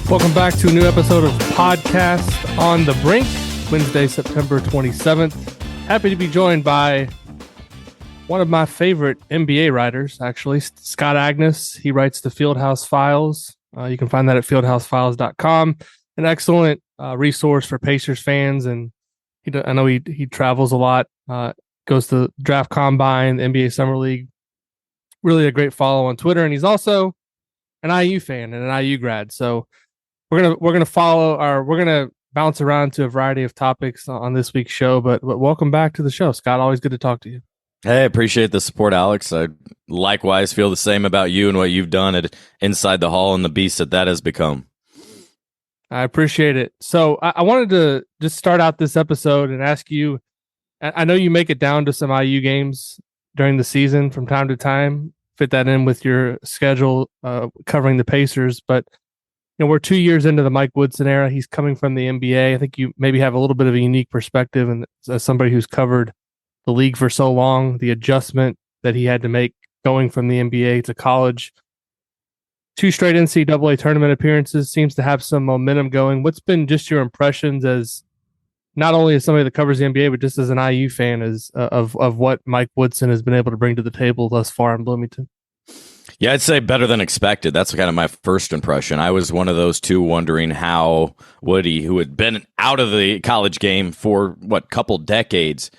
Welcome back to a new episode of Podcast on the Brink, Wednesday, September 27th. Happy to be joined by one of my favorite NBA writers, actually, Scott Agnes. He writes the Fieldhouse Files. You can find that at fieldhousefiles.com. An excellent resource for Pacers fans, and I know he travels a lot, goes to Draft Combine, the NBA Summer League. Really a great follow on Twitter, and he's also an IU fan and an IU grad. So we're gonna bounce around to a variety of topics on this week's show. But welcome back to the show, Scott. Always good to talk to you. Hey, appreciate the support, Alex. I likewise feel the same about you and what you've done at Inside the Hall and the beast that has become. I appreciate it. So I wanted to just start out this episode and ask you. I know you make it down to some IU games during the season from time to time. Fit that in with your schedule covering the Pacers, but we're 2 years into the Mike Woodson era. He's coming from the NBA. I think you maybe have a little bit of a unique perspective, and as somebody who's covered the league for so long, the adjustment that he had to make going from the NBA to college. 2 straight NCAA tournament appearances seems to have some momentum going. What's been just your impressions as not only as somebody that covers the NBA, but just as an IU fan of what Mike Woodson has been able to bring to the table thus far in Bloomington? Yeah, I'd say better than expected. That's kind of my first impression. I was one of those two wondering how Woody, who had been out of the college game for couple decades,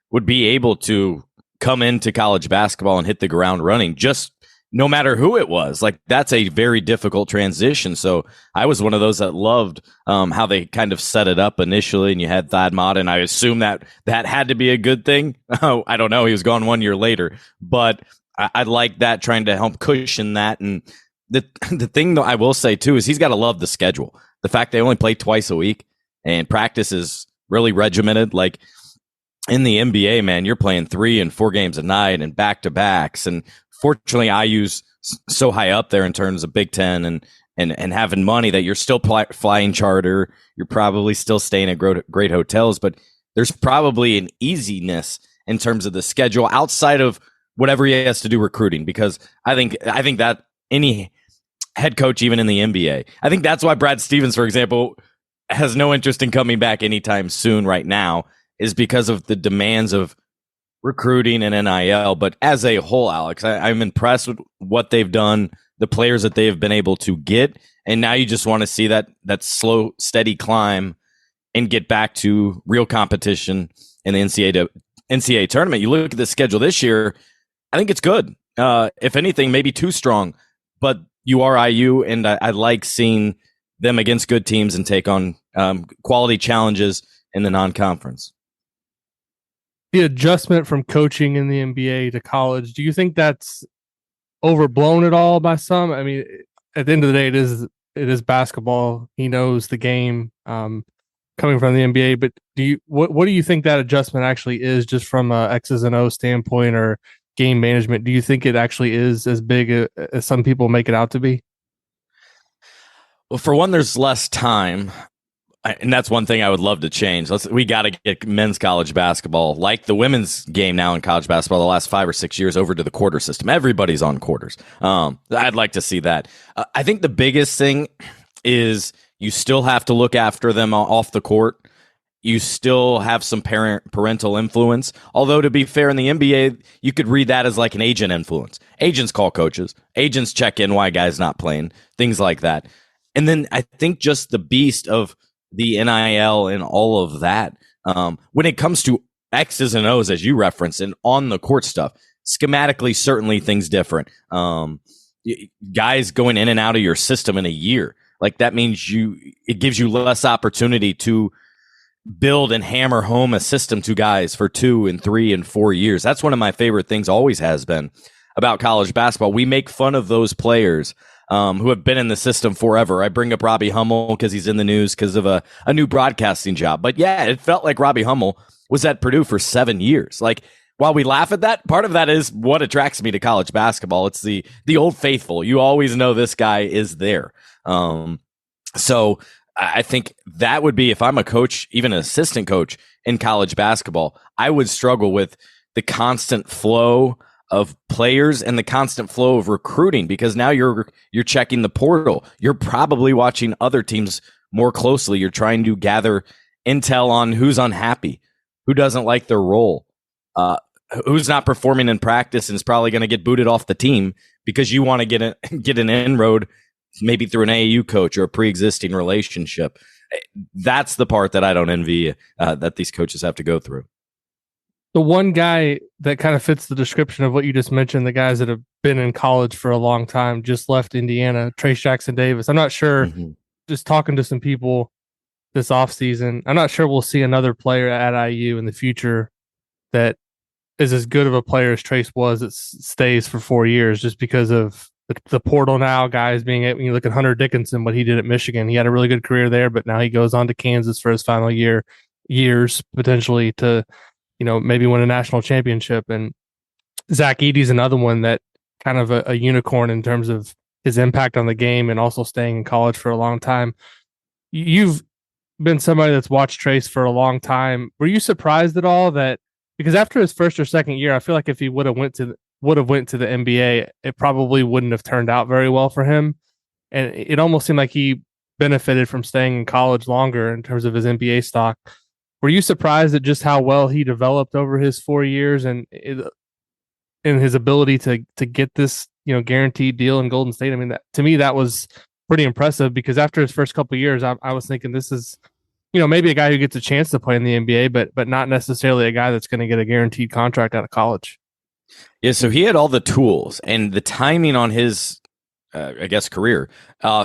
would be able to come into college basketball and hit the ground running, just no matter who it was. Like, that's a very difficult transition. So I was one of those that loved how they kind of set it up initially, and you had Thad Matta, and I assume that had to be a good thing. Oh, I don't know. He was gone 1 year later, but I like that, trying to help cushion that. And the thing that I will say too is he's got to love the schedule. The fact they only play twice a week and practice is really regimented. Like in the NBA, man, you're playing 3 and 4 games a night and back-to-backs. And fortunately, IU's so high up there in terms of Big Ten and having money that you're still flying charter. You're probably still staying at great hotels, but there's probably an easiness in terms of the schedule outside of whatever he has to do recruiting, because I think that any head coach, even in the NBA, I think that's why Brad Stevens, for example, has no interest in coming back anytime soon right now, is because of the demands of recruiting and NIL. But as a whole, Alex, I'm impressed with what they've done, the players that they've been able to get. And now you just want to see that slow, steady climb and get back to real competition in the NCAA tournament. You look at the schedule this year, I think it's good. If anything, maybe too strong, but you are IU, and I like seeing them against good teams and take on quality challenges in the non-conference. The adjustment from coaching in the NBA to college, do you think that's overblown at all by some? I mean, at the end of the day, it is basketball. He knows the game coming from the NBA, but what do you think that adjustment actually is, just from a X's and O standpoint or game management? Do you think it actually is as big as some people make it out to be? Well, for one, there's less time. And that's one thing I would love to change. We got to get men's college basketball, like the women's game now in college basketball, the last 5 or 6 years, over to the quarter system. Everybody's on quarters. I'd like to see that. I think the biggest thing is you still have to look after them off the court. You still have some parental influence. Although, to be fair, in the NBA, you could read that as like an agent influence. Agents call coaches. Agents check in why guys not playing, things like that. And then I think just the beast of the NIL and all of that, when it comes to X's and O's, as you referenced, and on the court stuff, schematically, certainly things different. Guys going in and out of your system in a year, like that means it gives you less opportunity to build and hammer home a system to guys for 2 and 3 and 4 years. That's one of my favorite things, always has been, about college basketball. We make fun of those players who have been in the system forever. I bring up Robbie Hummel because he's in the news because of a new broadcasting job. But yeah, it felt like Robbie Hummel was at Purdue for 7 years. Like, while we laugh at that, part of that is what attracts me to college basketball. It's the old faithful. You always know this guy is there. So I think that would be, if I'm a coach, even an assistant coach in college basketball, I would struggle with the constant flow of players and the constant flow of recruiting, because now you're checking the portal. You're probably watching other teams more closely. You're trying to gather intel on who's unhappy, who doesn't like their role, who's not performing in practice and is probably going to get booted off the team because you want to get an inroad, maybe through an AAU coach or a pre-existing relationship. That's the part that I don't envy that these coaches have to go through. The one guy that kind of fits the description of what you just mentioned, the guys that have been in college for a long time, just left Indiana, Trace Jackson Davis. I'm not sure, just talking to some people this offseason, I'm not sure we'll see another player at IU in the future that is as good of a player as Trace was that stays for 4 years, just because of the portal now, guys being able, you look at Hunter Dickinson, what he did at Michigan. He had a really good career there, but now he goes on to Kansas for his final years potentially to, maybe win a national championship. And Zach Edey's another one that kind of a unicorn in terms of his impact on the game and also staying in college for a long time. You've been somebody that's watched Trace for a long time. Were you surprised at all that, because after his first or second year, I feel like if he would have went to the NBA, it probably wouldn't have turned out very well for him. And it almost seemed like he benefited from staying in college longer in terms of his NBA stock. Were you surprised at just how well he developed over his 4 years and in his ability to get this, guaranteed deal in Golden State? I mean, to me, that was pretty impressive, because after his first couple of years, I was thinking this is, maybe a guy who gets a chance to play in the NBA, but not necessarily a guy that's going to get a guaranteed contract out of college. Yeah, so he had all the tools, and the timing on his, career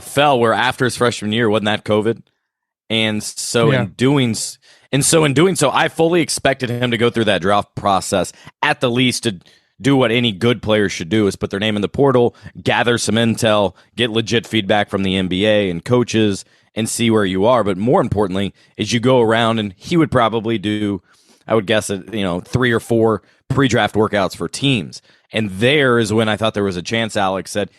fell where after his freshman year, wasn't that COVID? And so in doing so, I fully expected him to go through that draft process, at the least to do what any good player should do, is put their name in the portal, gather some intel, get legit feedback from the NBA and coaches, and see where you are. But more importantly, is you go around, and he would probably do, I would guess, 3 or 4 pre-draft workouts for teams. And there is when I thought there was a chance. Alex said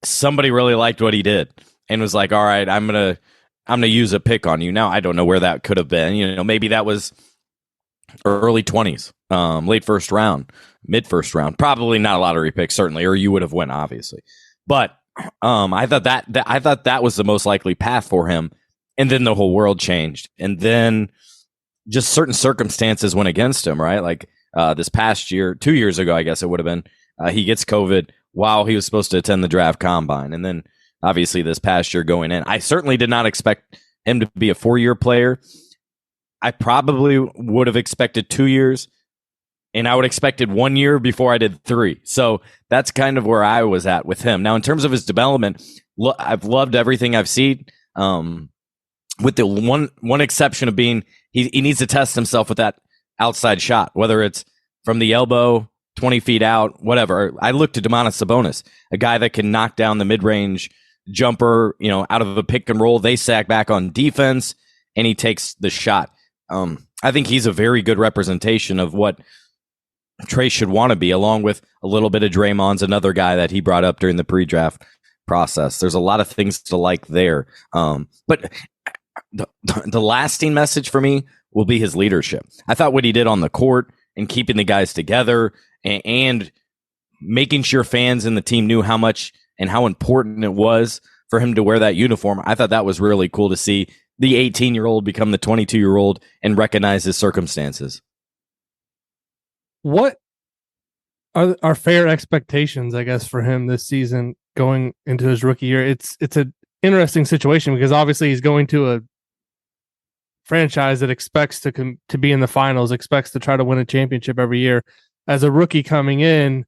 somebody really liked what he did and was like, all right, I'm gonna use a pick on you. Now, I don't know where that could have been. Maybe that was early 20s, late first round, mid first round. Probably not a lottery pick, certainly, or you would have went, obviously. But I thought that was the most likely path for him. And then the whole world changed. And then just certain circumstances went against him, right? Like this past year, 2 years ago, I guess it would have been, he gets COVID while he was supposed to attend the draft combine. And then obviously this past year going in, I certainly did not expect him to be a 4-year player. I probably would have expected 2 years, and I would have expected 1 year before I did 3. So that's kind of where I was at with him. Now, in terms of his development, I've loved everything I've seen, with the one exception of being he needs to test himself with that outside shot, whether it's from the elbow, 20 feet out, whatever. I look to Domantas Sabonis, a guy that can knock down the mid-range jumper, out of a pick and roll. They sack back on defense, and he takes the shot. I think he's a very good representation of what Trace should want to be, along with a little bit of Draymond's another guy that he brought up during the pre-draft process. There's a lot of things to like there. But the lasting message for me will be his leadership. I thought what he did on the court and keeping the guys together and making sure fans and the team knew how much and how important it was for him to wear that uniform. I thought that was really cool to see the 18-year-old become the 22-year-old and recognize his circumstances. What are fair expectations, I guess, for him this season going into his rookie year? It's an interesting situation because obviously he's going to a franchise that expects to be in the finals, expects to try to win a championship every year. As a rookie coming in,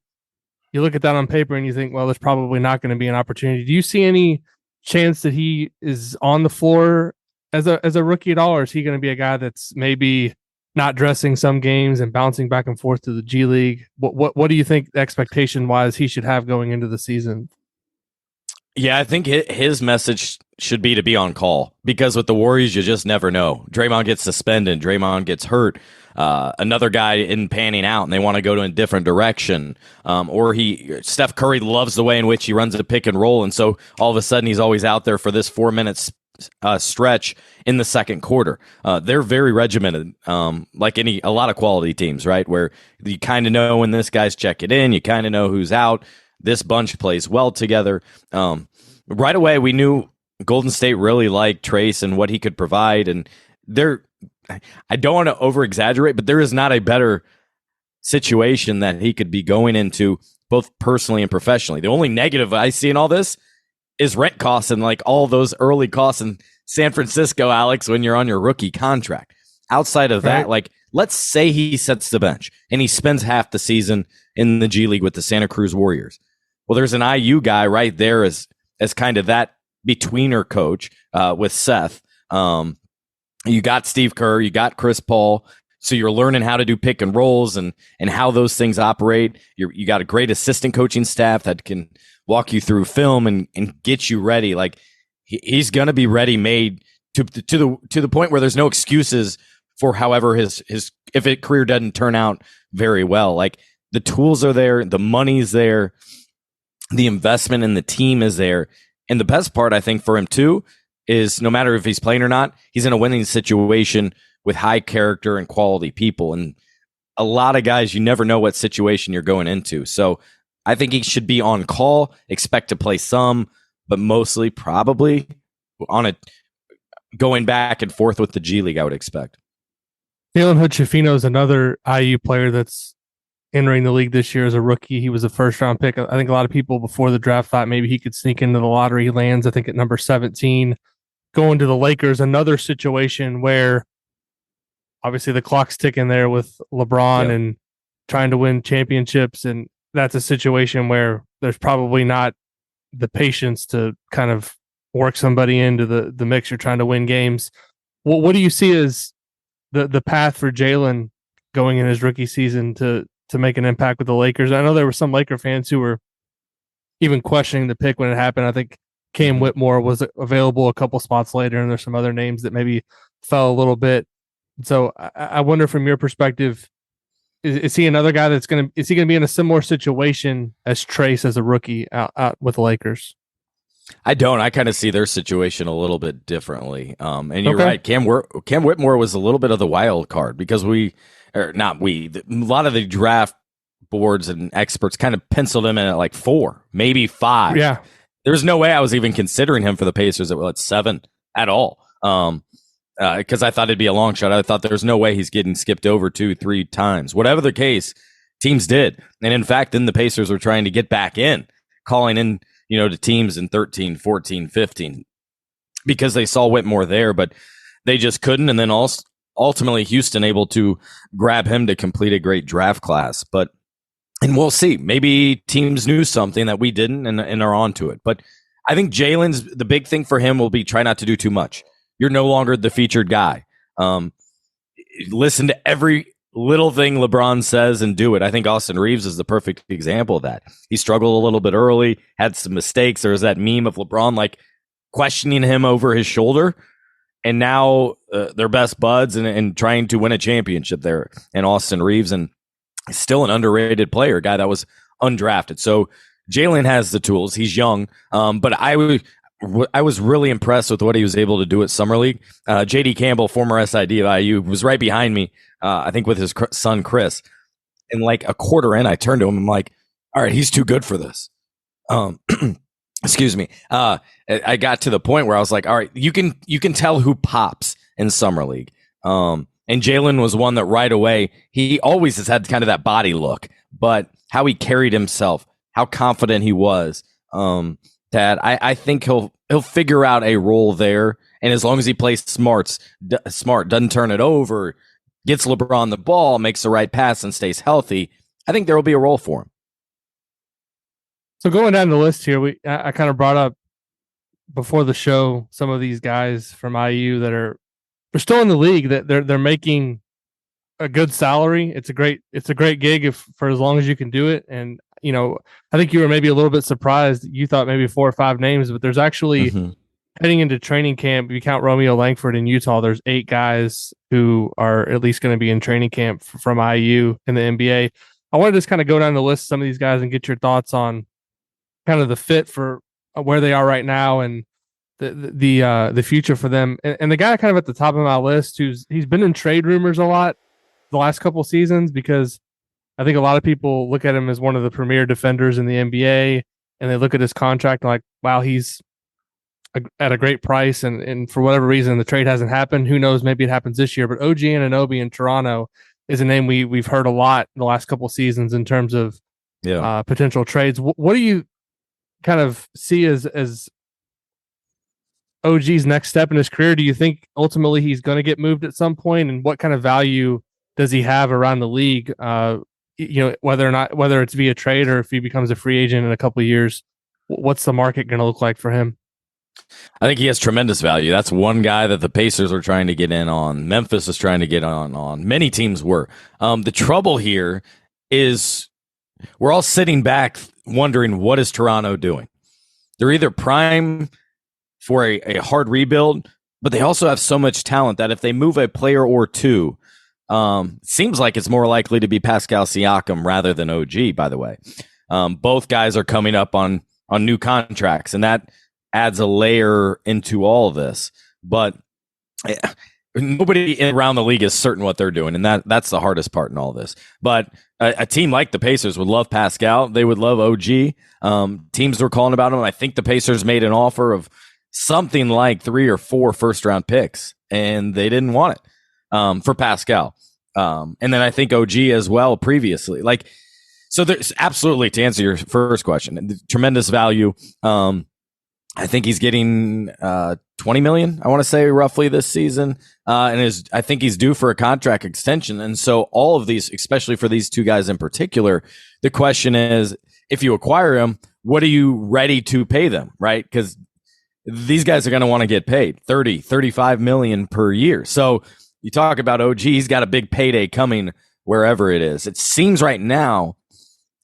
you look at that on paper and you think, well, there's probably not going to be an opportunity. Do you see any chance that he is on the floor as a rookie at all, or is he going to be a guy that's maybe not dressing some games and bouncing back and forth to the G League? What do you think expectation wise he should have going into the season? Yeah, I think his message should be to be on call, because with the Warriors, you just never know. Draymond gets suspended. Draymond gets hurt. Another guy isn't panning out and they want to go to a different direction. Or Steph Curry loves the way in which he runs a pick and roll. And so all of a sudden he's always out there for this 4 minutes stretch in the second quarter. They're very regimented, like a lot of quality teams, right? Where you kind of know when this guy's checking in, you kind of know who's out. This bunch plays well together. Right away, we knew Golden State really liked Trace and what he could provide. And I don't want to over exaggerate, but there is not a better situation that he could be going into, both personally and professionally. The only negative I see in all this is rent costs and like all those early costs in San Francisco, Alex, when you're on your rookie contract. Outside of that, like, let's say he sets the bench and he spends half the season in the G League with the Santa Cruz Warriors. Well, there's an IU guy right there as kind of that betweener coach with Seth. You got Steve Kerr, you got Chris Paul. So you're learning how to do pick and rolls and how those things operate. You got a great assistant coaching staff that can walk you through film and get you ready. Like, he's going to be ready made to the point where there's no excuses for however his career doesn't turn out very well. Like, the tools are there, the money's there, the investment in the team is there. And the best part, I think, for him too, is no matter if he's playing or not, he's in a winning situation with high character and quality people. And a lot of guys, you never know what situation you're going into. So I think he should be on call, expect to play some, but mostly probably on a going back and forth with the G League, I would expect. Jalen Hood-Schifino is another IU player that's entering the league this year as a rookie. He was a first-round pick. I think a lot of people before the draft thought maybe he could sneak into the lottery. He lands, I think, at number 17. Going to the Lakers, another situation where obviously the clock's ticking there with LeBron and trying to win championships. And that's a situation where there's probably not the patience to kind of work somebody into the mix. You're trying to win games. What do you see as the path for Jalen going in his rookie season to make an impact with the Lakers? I know there were some Laker fans who were even questioning the pick when it happened. I think Cam Whitmore was available a couple spots later, and there's some other names that maybe fell a little bit. So I wonder, from your perspective, is he another guy is he going to be in a similar situation as Trace as a rookie out with the Lakers? I don't. I kind of see their situation a little bit differently. And you're right. Cam Whitmore was a little bit of the wild card because a lot of the draft boards and experts kind of penciled him in at like 4, maybe 5. Yeah. There's no way I was even considering him for the Pacers at 7 at all. Because I thought it'd be a long shot. I thought there's no way he's getting skipped over 2-3 times. Whatever the case, teams did. And in fact, then the Pacers were trying to get back in, calling in, to teams in 13, 14, 15, because they saw Whitmore there, but they just couldn't. And then ultimately Houston able to grab him to complete a great draft class. And we'll see. Maybe teams knew something that we didn't and are onto it. But I think the big thing for him will be try not to do too much. You're no longer the featured guy. Listen to every little thing LeBron says and do it. I think Austin Reeves is the perfect example of that. He struggled a little bit early, had some mistakes. There was that meme of LeBron like questioning him over his shoulder. And now they're best buds and trying to win a championship there. And Austin Reeves, and still an underrated player, a guy that was undrafted. So Jalen has the tools. He's young. But I was really impressed with what he was able to do at Summer League. J.D. Campbell, former SID of IU, was right behind me, I think with his son, Chris. And like a quarter in, I turned to him. I'm like, all right, he's too good for this. Excuse me. I got to the point where I was like, all right, you can tell who pops in Summer League. And Jalen was one that right away, he always has had kind of that body look, but how he carried himself, how confident he was, that I think he'll figure out a role there. And as long as he plays smart, doesn't turn it over, gets LeBron the ball, makes the right pass, and stays healthy, I think there will be a role for him. So going down the list here, I kind of brought up before the show some of these guys from IU that are still in the league, that they're making a good salary. It's a great gig for as long as you can do it. And I think you were maybe a little bit surprised. You thought maybe 4 or 5 names, but there's actually heading into training camp. If you count Romeo Langford in Utah, there's 8 guys who are at least going to be in training camp from IU in the NBA. I want to just kind of go down the list of some of these guys and get your thoughts on kind of the fit for where they are right now and the future for them. And the guy kind of at the top of my list, he's been in trade rumors a lot the last couple seasons because I think a lot of people look at him as one of the premier defenders in the NBA, and they look at his contract and like, wow, he's at a great price, and for whatever reason the trade hasn't happened. Who knows? Maybe it happens this year. But OG Anunoby in Toronto is a name we've heard a lot in the last couple seasons in terms of potential trades. What do you kind of see as OG's next step in his career? Do you think ultimately he's going to get moved at some point, and what kind of value does he have around the league? Whether it's via trade or if he becomes a free agent in a couple of years, what's the market going to look like for him? I think he has tremendous value. That's one guy that the Pacers are trying to get in on. Memphis is trying to get on. Many teams were. The trouble here is we're all sitting back wondering, what is Toronto doing? They're either prime for a hard rebuild, but they also have so much talent that if they move a player or two, it seems like it's more likely to be Pascal Siakam rather than OG, by the way. Both guys are coming up on new contracts, and that adds a layer into all of this. But nobody around the league is certain what they're doing, and that's the hardest part in all this. But a team like the Pacers would love Pascal. They would love OG. Teams were calling about him. I think the Pacers made an offer of something like 3 or 4 first-round picks, and they didn't want it for Pascal. And then I think OG as well previously. So there's absolutely, to answer your first question, tremendous value. I think he's getting $20 million, I want to say, roughly this season. And I think he's due for a contract extension. And so all of these, especially for these two guys in particular, the question is, if you acquire him, what are you ready to pay them, right? Because these guys are going to want to get paid $35 million per year. So you talk about OG, he's got a big payday coming wherever it is. It seems right now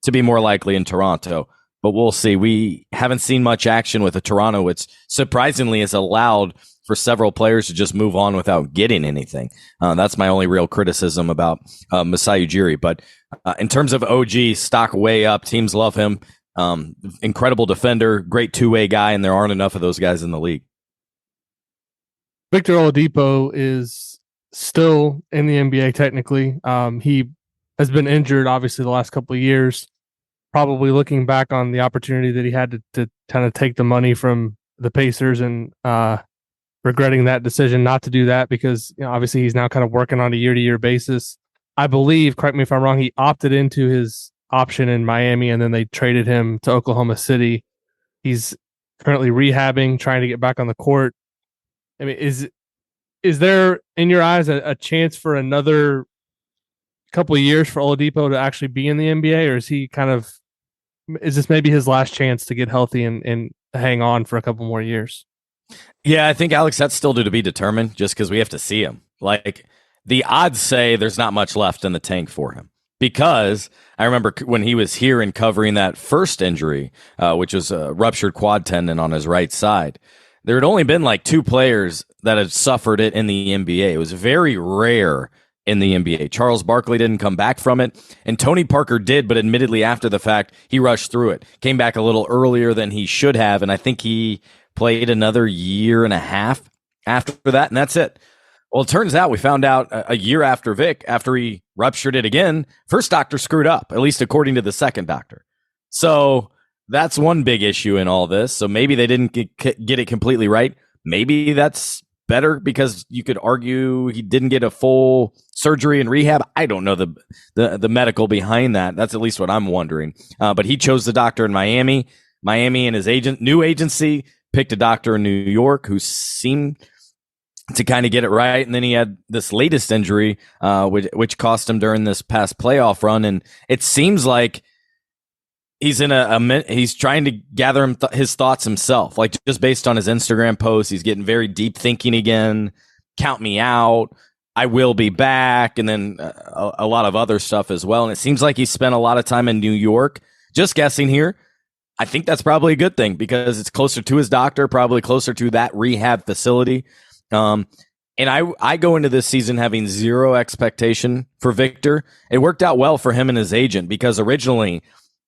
to be more likely in Toronto, but we'll see. We haven't seen much action with Toronto, which surprisingly has allowed for several players to just move on without getting anything. That's my only real criticism about Masai Ujiri. But in terms of OG, stock way up. Teams love him. Incredible defender, great two-way guy, and there aren't enough of those guys in the league. Victor Oladipo is still in the NBA technically. He has been injured, obviously, the last couple of years. Probably looking back on the opportunity that he had to kind of take the money from the Pacers and regretting that decision not to do that because obviously he's now kind of working on a year-to-year basis. I believe, correct me if I'm wrong, he opted into his option in Miami and then they traded him to Oklahoma City. He's currently rehabbing, trying to get back on the court. I mean, is there, in your eyes, a chance for another couple of years for Oladipo to actually be in the NBA, or is this maybe his last chance to get healthy and hang on for a couple more years? Yeah, I think, Alex, that's still to be determined just because we have to see him. Like, the odds say there's not much left in the tank for him because I remember when he was here and covering that first injury, which was a ruptured quad tendon on his right side, there had only been like 2 players that had suffered it in the NBA. It was very rare in the NBA. Charles Barkley didn't come back from it, and Tony Parker did, but admittedly after the fact, he rushed through it. Came back a little earlier than he should have, and I think he played another year and a half after that, and that's it. Well, it turns out we found out a year after Vic, after he ruptured it again, first doctor screwed up, at least according to the second doctor. So that's one big issue in all this. So maybe they didn't get it completely right. Maybe that's better because you could argue he didn't get a full surgery and rehab. I don't know the medical behind that. That's at least what I'm wondering. But he chose the doctor in Miami. Miami and his new agency picked a doctor in New York who seemed to kind of get it right. And then he had this latest injury, which cost him during this past playoff run. And it seems like he's he's trying to gather his thoughts himself, like just based on his Instagram posts. He's getting very deep thinking again. Count me out. I will be back. And then a lot of other stuff as well. And it seems like he spent a lot of time in New York. Just guessing here. I think that's probably a good thing because it's closer to his doctor, probably closer to that rehab facility. And I go into this season having zero expectation for Victor. It worked out well for him and his agent because originally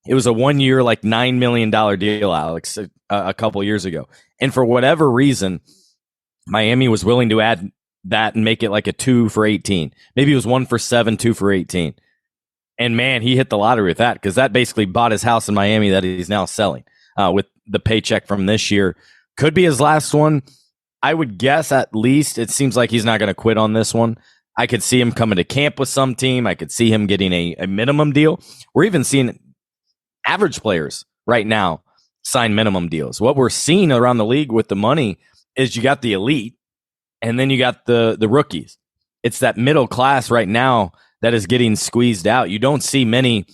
It was a 1 year, like $9 million deal, Alex, a couple years ago. And for whatever reason, Miami was willing to add that and make it like a 2 for 18. Maybe it was 1 for 7, 2 for 18. And man, he hit the lottery with that, because that basically bought his house in Miami that he's now selling with the paycheck from this year. Could be his last one. I would guess at least it seems like he's not going to quit on this one. I could see him coming to camp with some team. I could see him getting a minimum deal. We're even seeing average players right now sign minimum deals. What we're seeing around the league with the money is you got the elite and then you got the rookies. It's that middle class right now that is getting squeezed out. You don't see many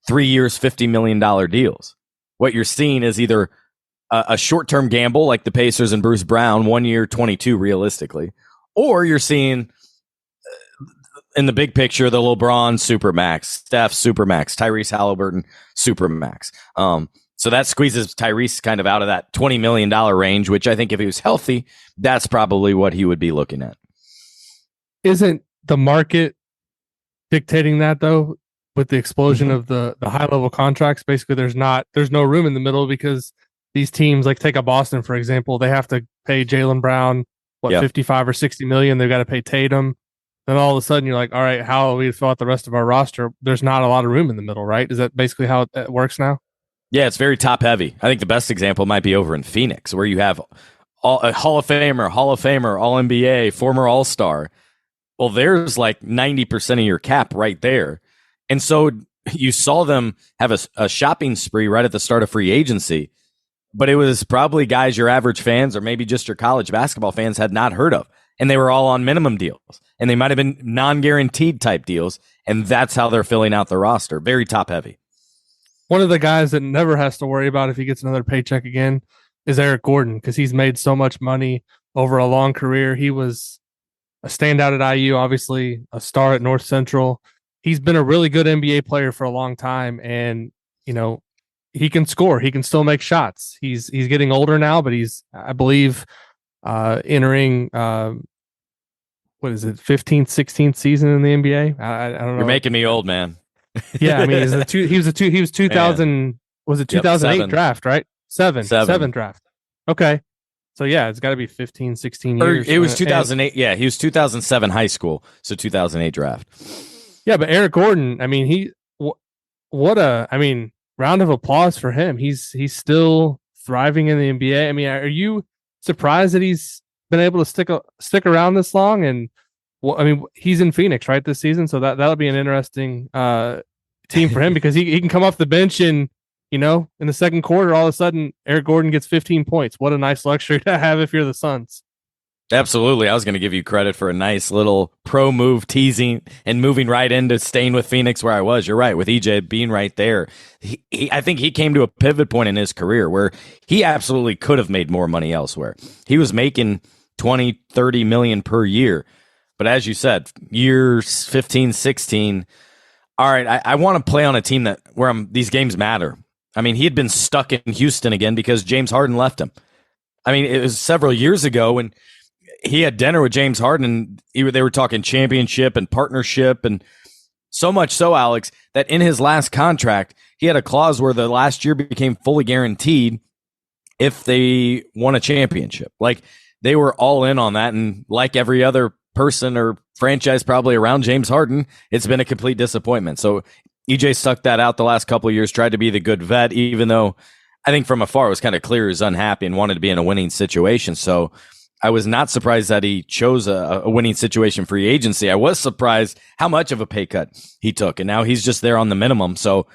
3 years, $50 million deals. What you're seeing is either a short-term gamble like the Pacers and Bruce Brown, 1 year, 22 realistically, or you're seeing in the big picture, the LeBron Supermax, Steph Supermax, Tyrese Halliburton Supermax. So that squeezes Tyrese kind of out of that $20 million range, which I think if he was healthy, that's probably what he would be looking at. Isn't the market dictating that, though, with the explosion of the high-level contracts? Basically, there's no room in the middle, because these teams, like take a Boston, for example, they have to pay Jaylen Brown, 55 or 60 million. They've got to pay Tatum. Then all of a sudden you're like, all right, how are we to fill out the rest of our roster? There's not a lot of room in the middle, right? Is that basically how it works now? Yeah, it's very top heavy. I think the best example might be over in Phoenix, where you have a Hall of Famer, All NBA, former All-Star. Well, there's like 90% of your cap right there. And so you saw them have a shopping spree right at the start of free agency, but it was probably guys your average fans or maybe just your college basketball fans had not heard of. And they were all on minimum deals, and they might have been non-guaranteed type deals. And that's how they're filling out the roster. Very top heavy. One of the guys that never has to worry about if he gets another paycheck again is Eric Gordon, because he's made so much money over a long career. He was a standout at IU, obviously a star at North Central. He's been a really good NBA player for a long time. And, you know, he can score. He can still make shots. He's getting older now, but he's, I believe, entering 15th, 16th season in the NBA. I don't know. You're making me old, man. Yeah, I mean, he was 2000. Man. Was it 2008 draft, right? Seven draft. Okay, so yeah, it's got to be 15, 16 years. It was 2008. Yeah, he was 2007 high school, so 2008 draft. Yeah, but Eric Gordon, I mean, round of applause for him. He's still thriving in the NBA. I mean, are you surprised that he's been able to stick around this long? And he's in Phoenix right this season, so that'll be an interesting team for him, because he can come off the bench and, you know, in the second quarter, all of a sudden Eric Gordon gets 15 points. What a nice luxury to have if you're the Suns. Absolutely. I was going to give you credit for a nice little pro move, teasing and moving right into staying with Phoenix where I was. You're right, with EJ being right there. I think he came to a pivot point in his career where he absolutely could have made more money elsewhere. He was making 20, 30 million per year. But as you said, years 15, 16, all right, I want to play on a team where these games matter. I mean, he had been stuck in Houston again because James Harden left him. I mean, it was several years ago when he had dinner with James Harden, and they were talking championship and partnership, and so much so, Alex, that in his last contract, he had a clause where the last year became fully guaranteed if they won a championship. Like, they were all in on that, and like every other person or franchise probably around James Harden, it's been a complete disappointment. So EJ stuck that out the last couple of years, tried to be the good vet, even though I think from afar it was kind of clear he was unhappy and wanted to be in a winning situation. So I was not surprised that he chose a winning situation free agency. I was surprised how much of a pay cut he took, and now he's just there on the minimum. So,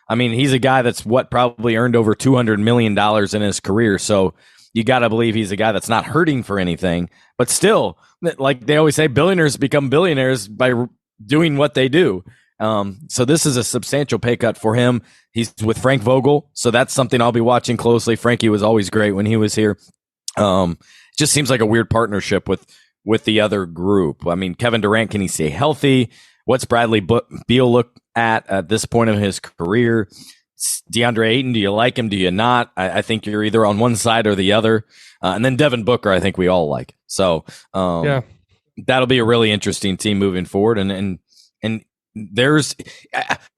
I mean, he's a guy that's probably earned over $200 million in his career. So you got to believe he's a guy that's not hurting for anything, but still, like they always say, billionaires become billionaires by doing what they do. So this is a substantial pay cut for him. He's with Frank Vogel, so that's something I'll be watching closely. Frankie was always great when he was here. It just seems like a weird partnership with the other group. I mean, Kevin Durant, can he stay healthy? What's Bradley Beal look at this point of his career? DeAndre Ayton, do you like him? Do you not? I think you're either on one side or the other. And then Devin Booker, I think we all like. So that'll be a really interesting team moving forward. And there's,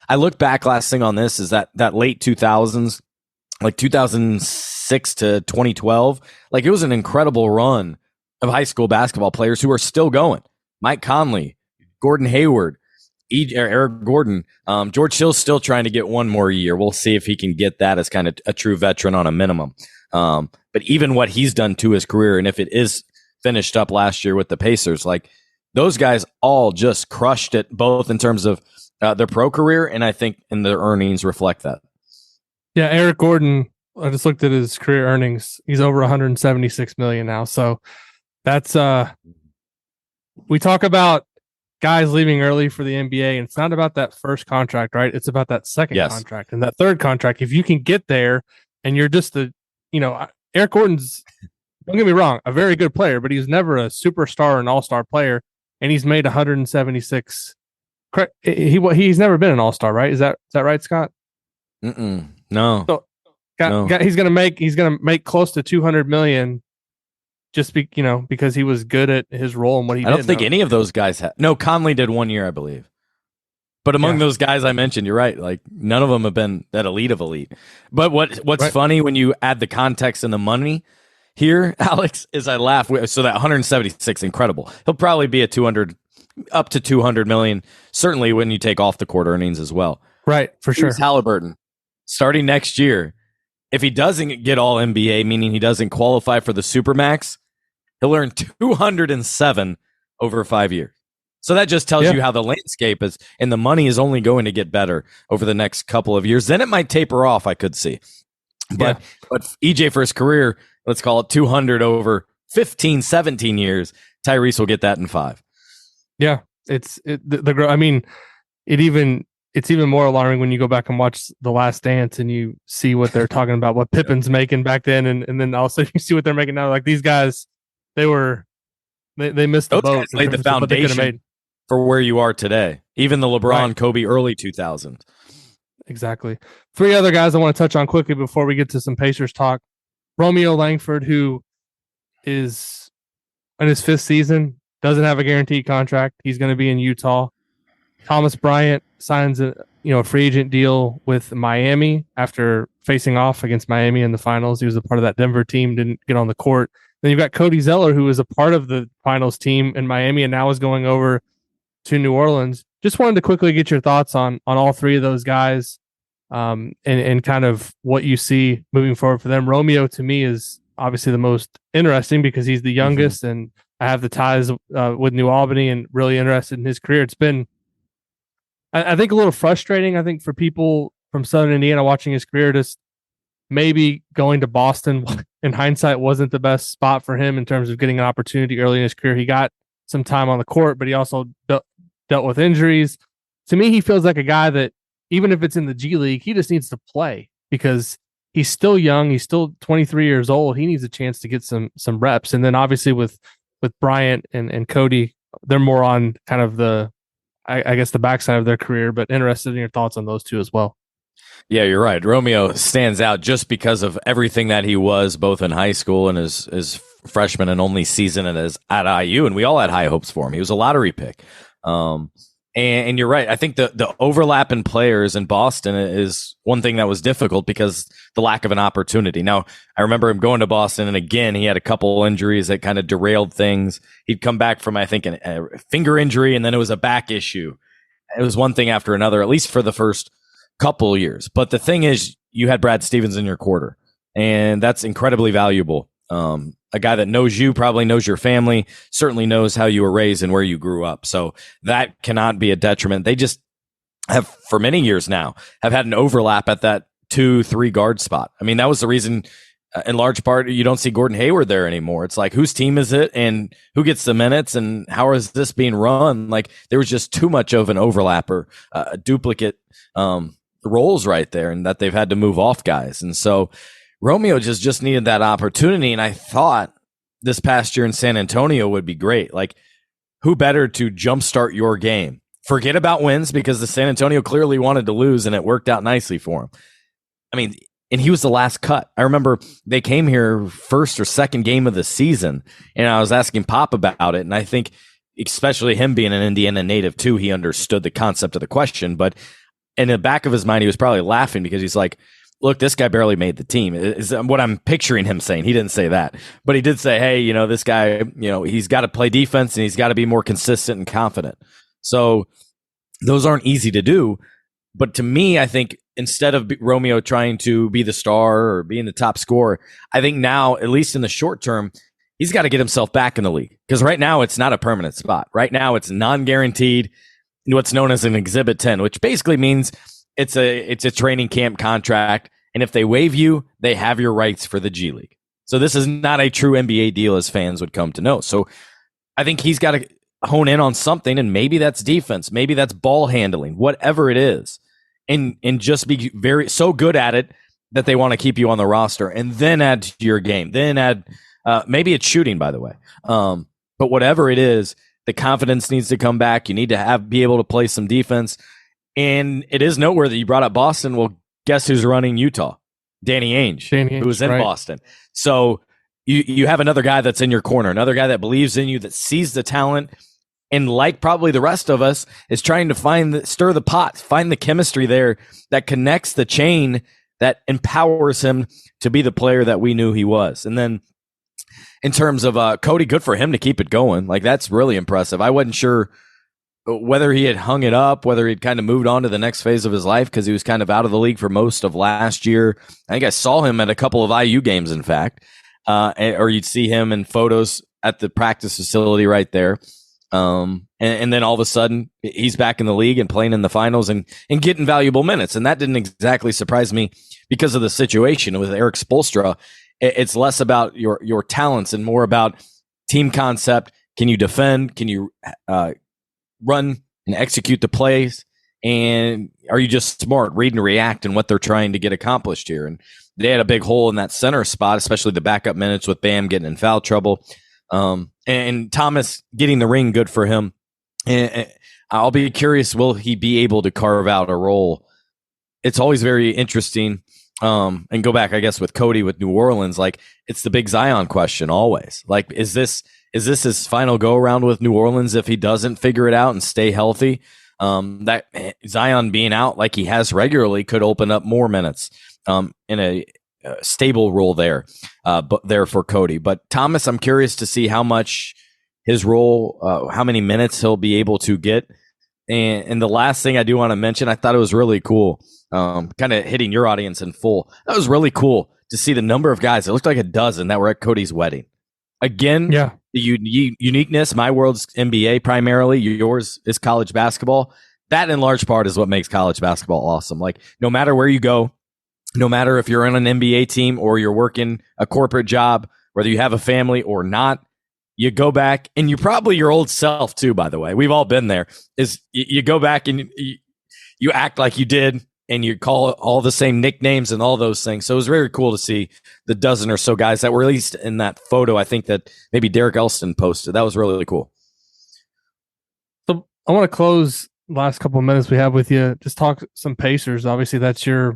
I look back, last thing on this is that late 2000s, like 2006 to 2012, like it was an incredible run of high school basketball players who are still going. Mike Conley, Gordon Hayward, Eric Gordon, George Hill's still trying to get one more year. We'll see if he can get that as kind of a true veteran on a minimum. But even what he's done to his career, and if it is finished up last year with the Pacers, like those guys all just crushed it, both in terms of their pro career, and I think in their earnings reflect that. Yeah, Eric Gordon, I just looked at his career earnings. He's over 176 million now. So that's we talk about guys leaving early for the NBA, and it's not about that first contract, right? It's about that second contract and that third contract. If you can get there and you're just Eric Gordon's, don't get me wrong, a very good player, but he's never a superstar or an all-star player, and he's made 176. He's never been an all-star, right? Is that right, Scott? No. So he's gonna make close to 200 million just because he was good at his role and what he did. I don't think any of those guys have. No, Conley did 1 year, I believe. But among those guys I mentioned, you're right. Like none of them have been that elite of elite. But what's funny when you add the context and the money here, Alex, is I laugh. So that 176, incredible. He'll probably be at 200, up to 200 million. Certainly when you take off the court earnings as well. Right, for sure. Halliburton, starting next year, if he doesn't get all NBA, meaning he doesn't qualify for the Supermax, he'll earn 207 over 5 years. So that just tells you how the landscape is, and the money is only going to get better over the next couple of years. Then it might taper off, I could see. But EJ for his career, let's call it 200 over 15, 17 years. Tyrese will get that in 5. Yeah, it's even more alarming when you go back and watch The Last Dance and you see what they're talking about, what Pippen's making back then, and then also you see what they're making now. Like these guys, they missed the boat. Laid the foundation for where you are today. Even the LeBron, Kobe, early 2000s. Exactly. 3 other guys I want to touch on quickly before we get to some Pacers talk. Romeo Langford, who is in his 5th season, doesn't have a guaranteed contract. He's going to be in Utah. Thomas Bryant signs a free agent deal with Miami after facing off against Miami in the finals. He was a part of that Denver team, didn't get on the court. Then you've got Cody Zeller, who was a part of the finals team in Miami and now is going over to New Orleans. Just wanted to quickly get your thoughts on all 3 of those guys, and kind of what you see moving forward for them. Romeo, to me, is obviously the most interesting because he's the youngest, and I have the ties with New Albany and really interested in his career. It's been, I think, a little frustrating, I think, for people from Southern Indiana watching his career. Just maybe going to Boston, in hindsight, wasn't the best spot for him in terms of getting an opportunity early in his career. He got some time on the court, but he also dealt with injuries. To me, he feels like a guy that, even if it's in the G League, he just needs to play because he's still young. He's still 23 years old. He needs a chance to get some reps. And then obviously with Bryant and Cody, they're more on kind of the backside of their career, but interested in your thoughts on those 2 as well. Yeah, you're right. Romeo stands out just because of everything that he was, both in high school and his freshman and only season at IU, and we all had high hopes for him. He was a lottery pick. And you're right. I think the overlap in players in Boston is one thing that was difficult because the lack of an opportunity. Now, I remember him going to Boston, and again, he had a couple injuries that kind of derailed things. He'd come back from, I think, a finger injury, and then it was a back issue. It was one thing after another, at least for the first couple years. But the thing is, you had Brad Stevens in your quarter, and that's incredibly valuable. A guy that knows you, probably knows your family, certainly knows how you were raised and where you grew up. So that cannot be a detriment. They just have, for many years now, have had an overlap at that 2-3 guard spot. I mean, that was the reason, in large part, you don't see Gordon Hayward there anymore. It's like, whose team is it and who gets the minutes and how is this being run? Like, there was just too much of an overlap or duplicate roles right there, and that they've had to move off guys. And so Romeo just needed that opportunity, and I thought this past year in San Antonio would be great. Like, who better to jumpstart your game? Forget about wins, because the San Antonio clearly wanted to lose, and it worked out nicely for him. I mean, and he was the last cut. I remember they came here first or second game of the season, and I was asking Pop about it, and I think especially him being an Indiana native too, he understood the concept of the question, but in the back of his mind, he was probably laughing because he's like, look, this guy barely made the team is what I'm picturing him saying. He didn't say that, but he did say, hey, this guy, he's got to play defense and he's got to be more consistent and confident. So those aren't easy to do. But to me, I think instead of Romeo trying to be the star or being the top scorer, I think now, at least in the short term, he's got to get himself back in the league, because right now it's not a permanent spot. Right now it's non-guaranteed, what's known as an Exhibit 10, which basically means it's a training camp contract. And if they waive you, they have your rights for the G League. So this is not a true NBA deal as fans would come to know. So I think he's got to hone in on something, and maybe that's defense, maybe that's ball handling, whatever it is. And just be so good at it that they want to keep you on the roster, and then add to your game. Then add, maybe it's shooting, by the way. But whatever it is, the confidence needs to come back. You need to be able to play some defense. And it is noteworthy you brought up Boston. Well, guess who's running Utah? Danny Ainge, who was in Boston. So you have another guy that's in your corner, another guy that believes in you, that sees the talent, and like probably the rest of us, is trying to stir the pot, find the chemistry there that connects the chain, that empowers him to be the player that we knew he was. And then in terms of Cody, good for him to keep it going. Like, that's really impressive. I wasn't sure whether he had hung it up, whether he'd kind of moved on to the next phase of his life, because he was kind of out of the league for most of last year. I think I saw him at a couple of IU games, in fact, or you'd see him in photos at the practice facility right there. And then all of a sudden he's back in the league and playing in the finals and getting valuable minutes. And that didn't exactly surprise me because of the situation with Eric Spoelstra. It's less about your talents and more about team concept. Can you defend? Can you run and execute the plays? And are you just smart, read and react, and what they're trying to get accomplished here? And they had a big hole in that center spot, especially the backup minutes with Bam getting in foul trouble. And Thomas getting the ring, good for him. And I'll be curious, will he be able to carve out a role? It's always very interesting. And go back, I guess, with Cody with New Orleans, like, it's the big Zion question always. Like, is this his final go around with New Orleans if he doesn't figure it out and stay healthy? That Zion being out like he has regularly could open up more minutes in a stable role there, but there for Cody. But Thomas, I'm curious to see how much his role, how many minutes he'll be able to get. And the last thing I do want to mention, I thought it was really cool, kind of hitting your audience in full. That was really cool to see the number of guys. It looked like a dozen that were at Cody's wedding. Again, yeah. The uniqueness, my world's NBA primarily, yours is college basketball. That in large part is what makes college basketball awesome. Like, no matter where you go, no matter if you're on an NBA team or you're working a corporate job, whether you have a family or not, you go back, and you probably your old self too, by the way. We've all been there. Is you go back and you act like you did, and you call all the same nicknames and all those things. So it was very cool to see the dozen or so guys that were released in that photo. I think that maybe Derek Elston posted. That was really cool. So I want to close the last couple of minutes we have with you. Just talk some Pacers. Obviously, that's your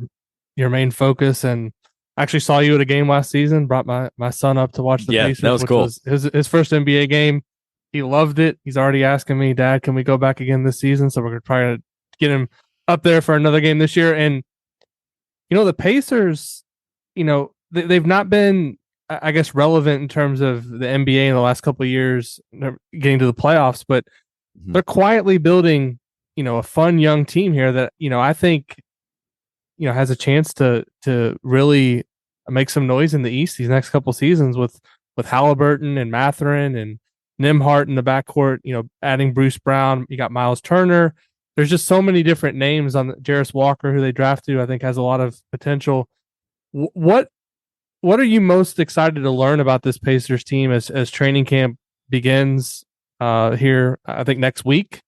main focus. And I actually saw you at a game last season. Brought my son up to watch the Pacers. That was cool. Was his first NBA game. He loved it. He's already asking me, Dad, can we go back again this season? So we're going to try to get him up there for another game this year. And, the Pacers, they've not been, I guess, relevant in terms of the NBA in the last couple of years, getting to the playoffs, but they're quietly building, a fun young team here that, I think, has a chance to really make some noise in the East these next couple seasons with Halliburton and Mathurin and Nembhard in the backcourt, adding Bruce Brown. You got Miles Turner. There's just so many different names on Jarris Walker, who they drafted, I think has a lot of potential. What are you most excited to learn about this Pacers team as training camp begins here, I think next week?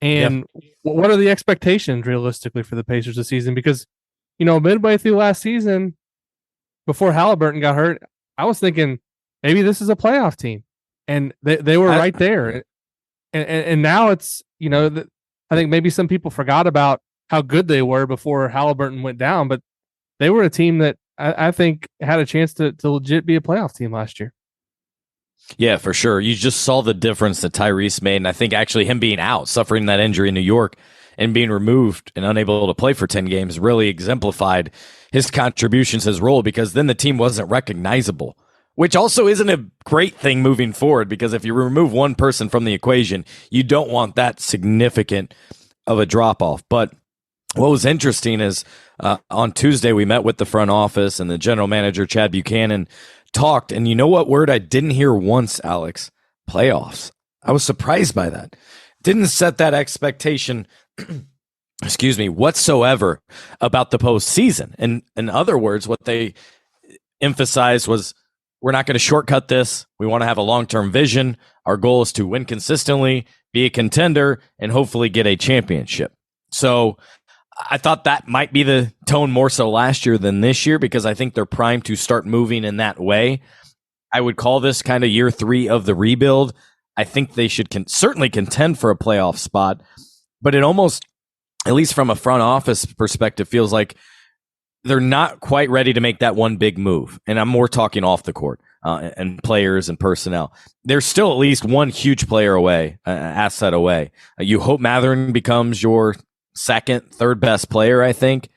And what are the expectations realistically for the Pacers this season? Because, midway through last season, before Halliburton got hurt, I was thinking maybe this is a playoff team, and they were right there. And now it's, I think maybe some people forgot about how good they were before Halliburton went down, but they were a team that I think had a chance to legit be a playoff team last year. Yeah, for sure. You just saw the difference that Tyrese made. And I think actually him being out, suffering that injury in New York, and being removed and unable to play for 10 games really exemplified his contributions, his role, because then the team wasn't recognizable, which also isn't a great thing moving forward, because if you remove one person from the equation, you don't want that significant of a drop-off. But what was interesting is on Tuesday, we met with the front office, and the general manager, Chad Buchanan, talked. And you know what word I didn't hear once, Alex? Playoffs. I was surprised by that. Didn't set that expectation, excuse me, whatsoever about the postseason. And in other words, what they emphasized was, we're not going to shortcut this. We want to have a long-term vision. Our goal is to win consistently, be a contender, and hopefully get a championship. So I thought that might be the tone more so last year than this year, because I think they're primed to start moving in that way. I would call this kind of year 3 of the rebuild. I think they should certainly contend for a playoff spot, but it almost, at least from a front office perspective, feels like they're not quite ready to make that one big move. And I'm more talking off the court and players and personnel. There's still at least one huge player away, asset away. You hope Matherin becomes your second, third best player, I think.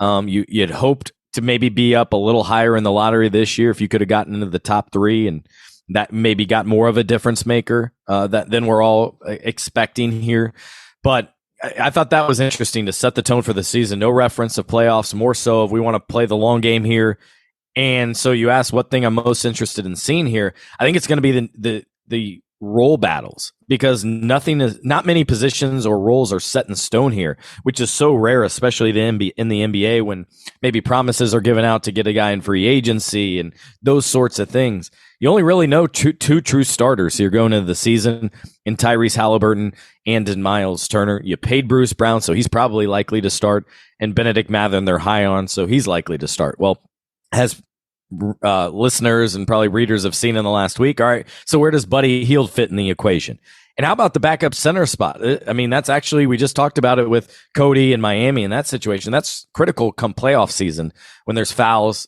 You'd hoped to maybe be up a little higher in the lottery this year if you could have gotten into the top 3, and that maybe got more of a difference maker than we're all expecting here. But I thought that was interesting to set the tone for the season. No reference of playoffs, more so of we want to play the long game here. And so you asked what thing I'm most interested in seeing here. I think it's going to be the role battles, because not many positions or roles are set in stone here, which is so rare, especially in the NBA, when maybe promises are given out to get a guy in free agency and those sorts of things. You only really know two true starters here going into the season, in Tyrese Halliburton and in Miles Turner. You paid Bruce Brown, so he's probably likely to start, and Benedict Mathurin they're high on, so he's likely to start. Well, as listeners and probably readers have seen in the last week, all right, so where does Buddy Hield fit in the equation? And how about the backup center spot? I mean, that's actually, we just talked about it with Cody in Miami in that situation. That's critical come playoff season when there's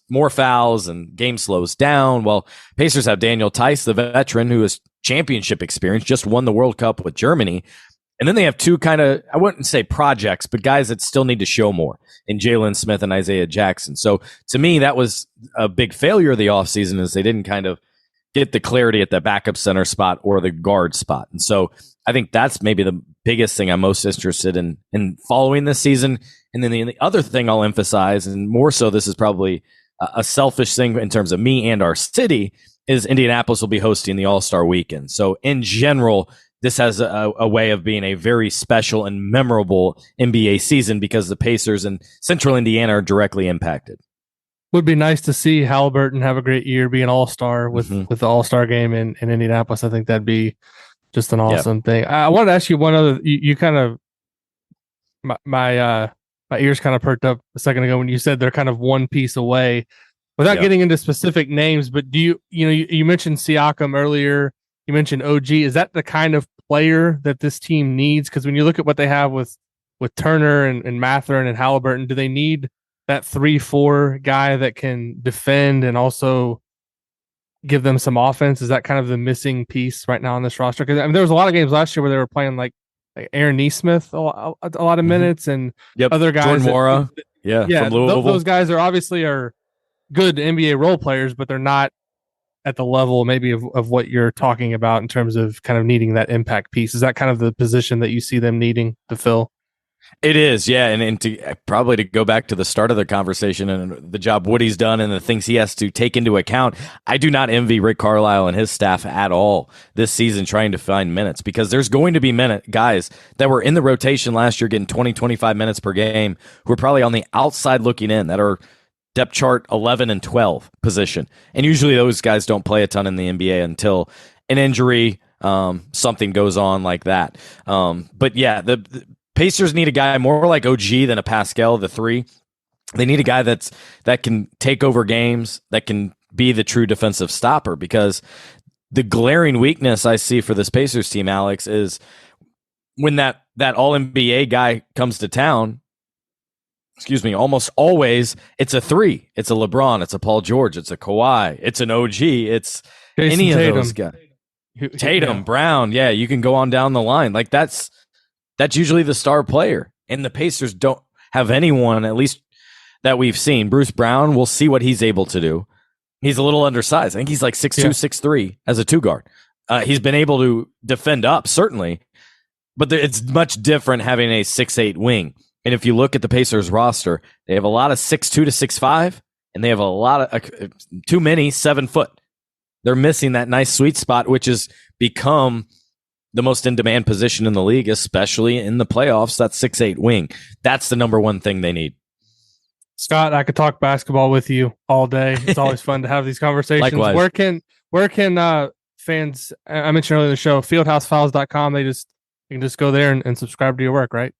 more fouls and game slows down. Well, Pacers have Daniel Tice, the veteran who has championship experience, just won the World Cup with Germany. And then they have two kind of, I wouldn't say projects, but guys that still need to show more in Jalen Smith and Isaiah Jackson. So to me, that was a big failure of the offseason, is they didn't kind of get the clarity at the backup center spot or the guard spot. And so I think that's maybe the biggest thing I'm most interested in following this season. And then the other thing I'll emphasize, and more so this is probably a selfish thing in terms of me and our city, is Indianapolis will be hosting the All-Star Weekend. So in general, this has a way of being a very special and memorable NBA season, because the Pacers and Central Indiana are directly impacted. Would be nice to see Halliburton have a great year, be an all-star with the all-star game in Indianapolis. I think that'd be just an awesome thing. I wanted to ask you one other, you kind of, my ears kind of perked up a second ago when you said they're kind of one piece away, without getting into specific names. But do you mentioned Siakam earlier, you mentioned OG. Is that the kind of player that this team needs? Because when you look at what they have with Turner and Mathurin and Halliburton, do they need that 3-4 guy that can defend and also give them some offense? Is that kind of the missing piece right now on this roster? Because I mean, there was a lot of games last year where they were playing like Aaron Nesmith a lot of minutes, and other guys. Jordan Mora, from Louisville. Those guys are good NBA role players, but they're not at the level maybe of what you're talking about in terms of kind of needing that impact piece. Is that kind of the position that you see them needing to fill? It is, yeah, and to go back to the start of the conversation and the job Woody's done and the things he has to take into account, I do not envy Rick Carlisle and his staff at all this season trying to find minutes, because there's going to be guys that were in the rotation last year getting 20, 25 minutes per game who are probably on the outside looking in, that are depth chart 11 and 12 position. And usually those guys don't play a ton in the NBA until an injury, something goes on like that. But yeah, the Pacers need a guy more like OG than a Pascal, the 3. They need a guy that can take over games, that can be the true defensive stopper, because the glaring weakness I see for this Pacers team, Alex, is when that All-NBA guy comes to town, almost always it's a 3. It's a LeBron, it's a Paul George, it's a Kawhi, it's an OG, it's Jason Tatum. Of those guys. Tatum, Brown, you can go on down the line. Like that's That's usually the star player. And the Pacers don't have anyone, at least that we've seen. Bruce Brown, we'll see what he's able to do. He's a little undersized. I think he's like 6'2", 6'3" as a two guard. He's been able to defend up, certainly, but it's much different having a 6'8" wing. And if you look at the Pacers roster, they have a lot of 6'2" to 6'5", and they have a lot of too many 7 foot. They're missing that nice sweet spot, which has become the most in-demand position in the league, especially in the playoffs. That 6'8" wing. That's the number one thing they need. Scott, I could talk basketball with you all day. It's always fun to have these conversations. Likewise. Where can fans, I mentioned earlier in the show, fieldhousefiles.com, you can just go there and subscribe to your work, right?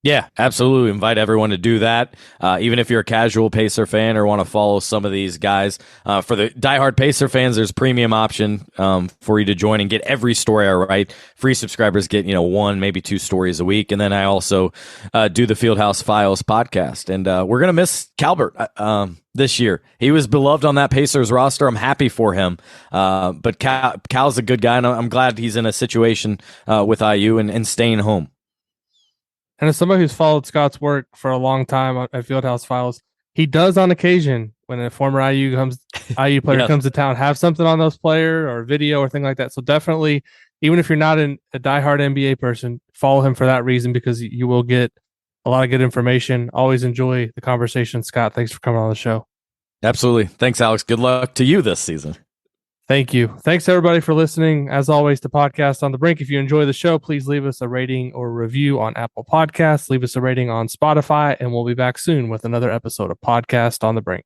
Yeah, absolutely. Invite everyone to do that. Even if you're a casual Pacer fan or want to follow some of these guys. For the diehard Pacer fans, there's premium option for you to join and get every story I write. Free subscribers get 1, maybe 2 stories a week. And then I also do the Fieldhouse Files podcast. And we're going to miss Calbert this year. He was beloved on that Pacers roster. I'm happy for him. But Cal's a good guy, and I'm glad he's in a situation with IU and staying home. And as somebody who's followed Scott's work for a long time at Fieldhouse Files, he does on occasion, when a former IU player comes to town, have something on those player or video or thing like that. So definitely, even if you're not a diehard NBA person, follow him for that reason, because you will get a lot of good information. Always enjoy the conversation. Scott, thanks for coming on the show. Absolutely. Thanks, Alex. Good luck to you this season. Thank you. Thanks, everybody, for listening. As always, to Podcast on the Brink. If you enjoy the show, please leave us a rating or review on Apple Podcasts. Leave us a rating on Spotify, and we'll be back soon with another episode of Podcast on the Brink.